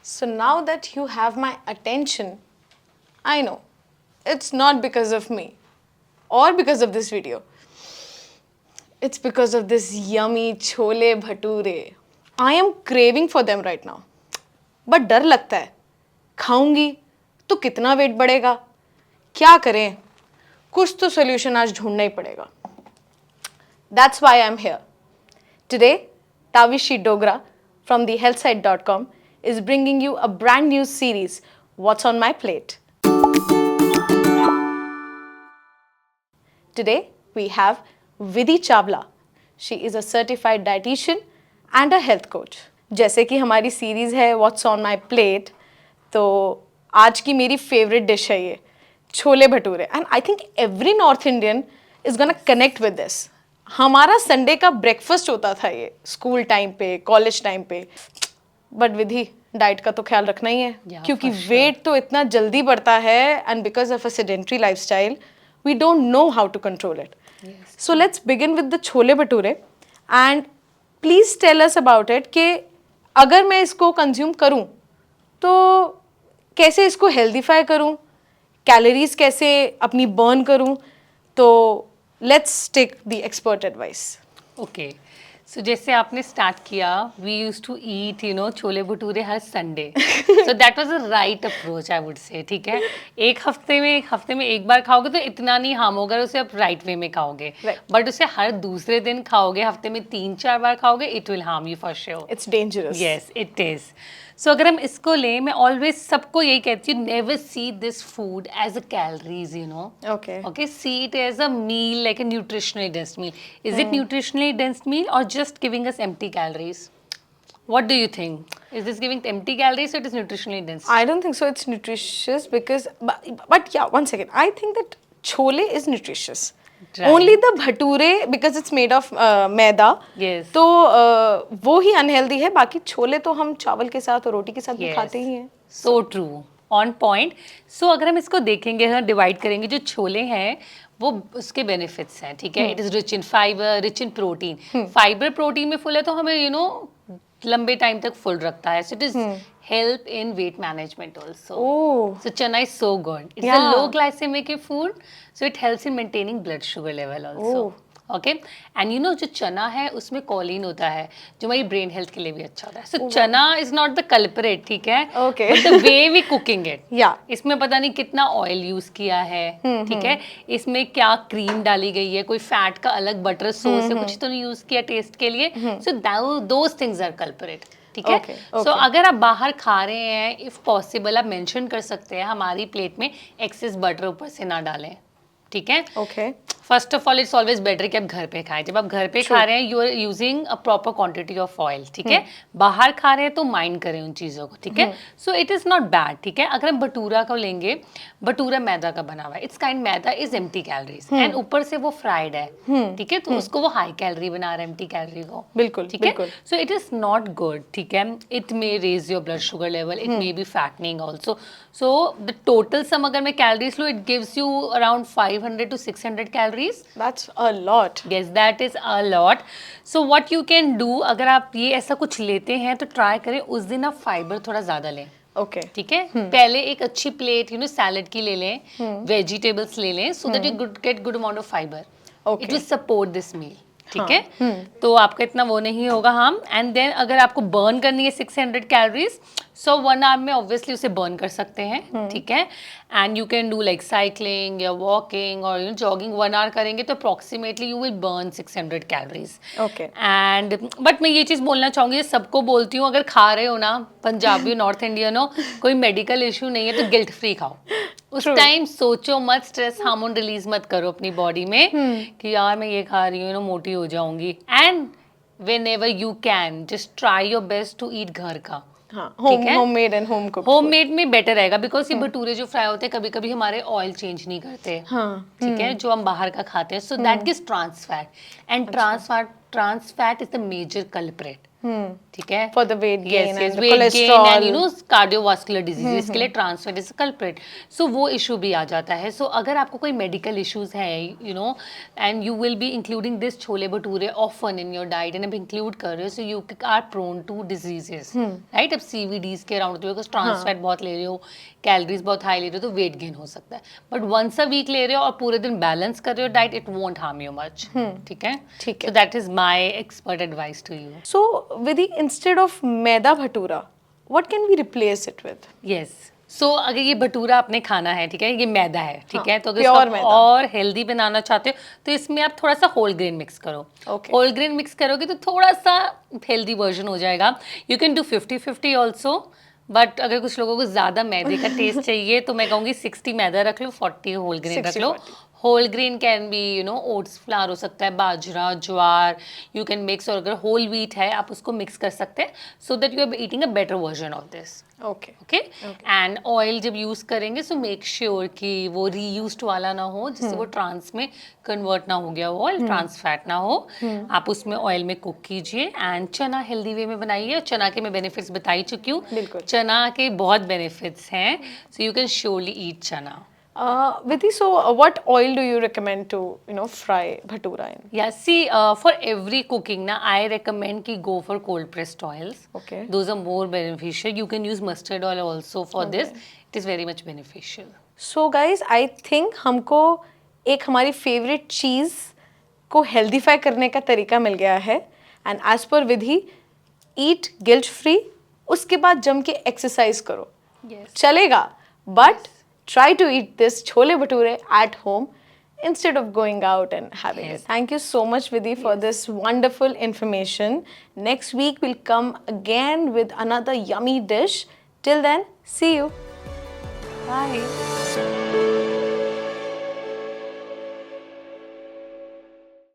So now that you have my attention, I know it's not because of me or because of this video. It's because of this yummy chole bhature. I am craving for them right now. But डर लगता है खाऊंगी तो कितना wait बढ़ेगा, क्या करें, कुछ तो सोल्यूशन आज ढूंढना ही पड़ेगा. That's why I'm here. Today, Tavishi Dogra from thehealthsite.com is bringing you a brand new series, What's on My Plate. Today, we have Vidhi Chawla. She is a certified dietitian and a health coach. जैसे कि हमारी series है What's on My Plate, तो आज की मेरी favourite dish है ये chole bhature. And I think every north Indian is gonna connect with this. हमारा संडे का ब्रेकफास्ट होता था ये स्कूल टाइम पे, कॉलेज टाइम पे. बट विधि, डाइट का तो ख्याल रखना ही है, क्योंकि वेट तो इतना जल्दी बढ़ता है and because of a sedentary lifestyle we don't know how to control it. Yes. So let's begin with the chole bhature and please tell us about it कि अगर मैं इसको कंज्यूम करूं तो कैसे इसको हेल्दीफाई करूं, कैलोरीज कैसे अपनी बर्न करूं. तो let's take the expert advice. Okay, so जैसे आपने स्टार्ट किया, we use to eat chole bhature हर Sunday. So that was a right approach, I would say. ठीक है, एक हफ्ते में एक बार खाओगे तो इतना नहीं हार्म होगा, उसे आप राइट वे में खाओगे. बट उसे हर दूसरे दिन खाओगे, हफ्ते में 3-4 बार खाओगे, it will harm you for sure. It's dangerous. Yes, it is. So अगर हम इसको लें, मैं ऑलवेज सबको यही कहती हूँ, never see this food as a calories, okay, see it as a meal, like a nutritionally dense meal. Is it nutritionally dense meal or just giving us empty calories? What do you think? Is this giving empty calories or it is nutritionally dense? I don't think so it's nutritious because but yeah, one second, I think that chole is nutritious. Right. Only the bhature because it's made of maida. Yes. तो वो ही unhealthy है. बाकी छोले तो हम चावल के साथ और रोटी के साथ भी खाते ही हैं. So true, on point. So अगर हम इसको देखेंगे, हम डिवाइड करेंगे, जो छोले हैं वो उसके बेनिफिट्स हैं. ठीक है, it is rich in fibre, rich in protein. Fibre protein में फुल है तो हमें लंबे टाइम तक फुल रखता है. So it is help in weight management also. Oh. So chana is so good. It's a low glycemic food, so it helps in maintaining blood sugar level also. Okay, and जो चना है उसमें Colin होता है जो हमारी brain health के लिए भी अच्छा होता है. सो चना इज नॉट द कल्परेट. ठीक है, but the way we cooking it, इसमें पता नहीं कितना ऑयल यूज किया है. ठीक है, इसमें क्या क्रीम डाली गई है, कोई फैट का अलग बटर सोर्स है, कुछ तो नहीं यूज किया टेस्ट के लिए. So those things are culprit. ठीक है, सो अगर आप बाहर खा रहे हैं, इफ पॉसिबल आप मेंशन कर सकते हैं हमारी प्लेट में एक्सेस बटर ऊपर से ना डालें. ठीक है, okay. First of all it's always better कि आप घर पे खाएं. जब आप घर पे खा रहे हैं, you are using a proper quantity of oil. ठीक है, बाहर खा रहे हैं तो माइंड करें उन चीज़ों को. ठीक है, so it is not bad. ठीक है, अगर हम भटूरा को लेंगे, भटूरा मैदा का बना हुआ है. It's kind maida is empty calories and ऊपर से वो फ्राइड है. ठीक है, तो उसको वो हाई कैलोरी बना रहा है, एम्प्टी कैलोरी को. बिल्कुल. ठीक है, so it is not good. ठीक है, it may raise your blood sugar level, it may be fattening also. So the total sum अगर मैं कैलोरीज लूँ, it gives you around 500 to 600 calories. That's a lot. Yes, that is a lot. So what you can do, अगर आप ये ऐसा कुछ लेते हैं तो ट्राई करें उस दिन आप फाइबर थोड़ा ज़्यादा लें. ओके. ठीक है, पहले एक अच्छी प्लेट सैलेड की ले लें, वेजिटेबल्स ले लें, so that you get good amount of fibre. It will support this meal. ठीक है, तो आपका इतना वो नहीं होगा हम. एंड देन अगर आपको बर्न करनी है 600 कैलोरीज, सो 1 आवर में ऑब्वियसली उसे बर्न कर सकते हैं. ठीक है, and you can do like cycling या वॉकिंग और जॉगिंग. 1 आवर करेंगे तो approximately you will burn 600 calories. Okay. And but मैं ये चीज़ बोलना चाहूँगी, सबको बोलती हूँ, अगर खा रहे हो ना, पंजाबी नॉर्थ इंडियन हो, कोई मेडिकल इशू नहीं है तो गिल्ट फ्री खाओ. उस टाइम सोचो मत, स्ट्रेस हार्मोन रिलीज मत करो अपनी बॉडी में कि यार मैं ये खा रही हूँ मोटी हो जाऊंगी. And whenever you can just try your best to eat घर का. Homemade and home cooked. Homemade में बेटर रहेगा बिकॉज ये भटूरे जो फ्राई होते हैं कभी कभी हमारे ऑयल चेंज नहीं करते. ठीक है, जो हम बाहर का खाते हैं. So that gives trans fat, and trans fat is the major culprit. ठीक है, For the weight gain and the weight gain cholesterol. and cardiovascular disease, इसके लिए ट्रांस फैट इज कल्प्रिट. सो वो इशू भी आ जाता है. सो अगर आपको कोई मेडिकल इश्यूज है and you will be including this chole bhature often in your diet and अब इंक्लूड कर रहे हो, so you are prone to diseases, right. अब CVDs के अराउंड होते हो, ट्रांस फैट बहुत ले रहे हो, कैलोरीज बहुत हाई ले रहे हो, तो वेट गेन हो सकता है. बट वंस अ वीक ले रहे हो और पूरे दिन बैलेंस कर रहे हो diet, it won't harm you much. ठीक है. So that is my expert advice to you. So, Vidhi, instead of maida bhatura, what can we replace it with? Yes. So अगर ये भटूरा आपने खाना है, ठीक है, ये मैदा है, ठीक है, तो अगर pure इसको आप मैदा. और हेल्दी बनाना चाहते हो तो इसमें आप थोड़ा सा होल ग्रेन मिक्स करो. Okay. होल ग्रेन मिक्स करोगे तो थोड़ा सा हेल्दी वर्जन हो जाएगा. You can do 50-50 also, but अगर कुछ लोगों को ज़्यादा मैदे का टेस्ट चाहिए तो मैं कहूँगी 60 मैदा रख लो, 40 होल ग्रेन रख लो. 60-40. Whole grain can be oats flour हो सकता है, bajra, jowar, you can mix. और अगर होल व्हीट है आप उसको मिक्स कर सकते हैं, so that you are eating a better version of this. Okay. Okay. And oil जब यूज करेंगे सो मेक श्योर कि वो रीयूज्ड वाला ना हो, जिससे वो ट्रांस में कन्वर्ट ना हो गया हो, ऑयल ट्रांस फैट ना हो. आप उसमें ऑयल में कुक कीजिए एंड चना हेल्दी वे में बनाइए. चना के मैं बेनिफिट्स बता ही चुकी हूँ. बिल्कुल. चना के बहुत बेनिफिट्स हैं, सो यू कैन श्योरली ईट चना. Vidhi, so what oil do you recommend to fry bhatura in? Yeah, see, for every cooking, na, I recommend ki go for cold pressed oils. Okay. Those are more beneficial. You can use mustard oil also for this. It is very much beneficial. So guys, I think हमको एक हमारी favorite चीज़ को healthify करने का तरीका मिल गया है. And as per Vidhi, eat guilt free. उसके बाद जम के exercise करो. Yes. चलेगा, but try to eat this chole bhature at home instead of going out and having Yes. it. Thank you so much, Vidhi, for this wonderful information. Next week we'll come again with another yummy dish. Till then, see you. Bye.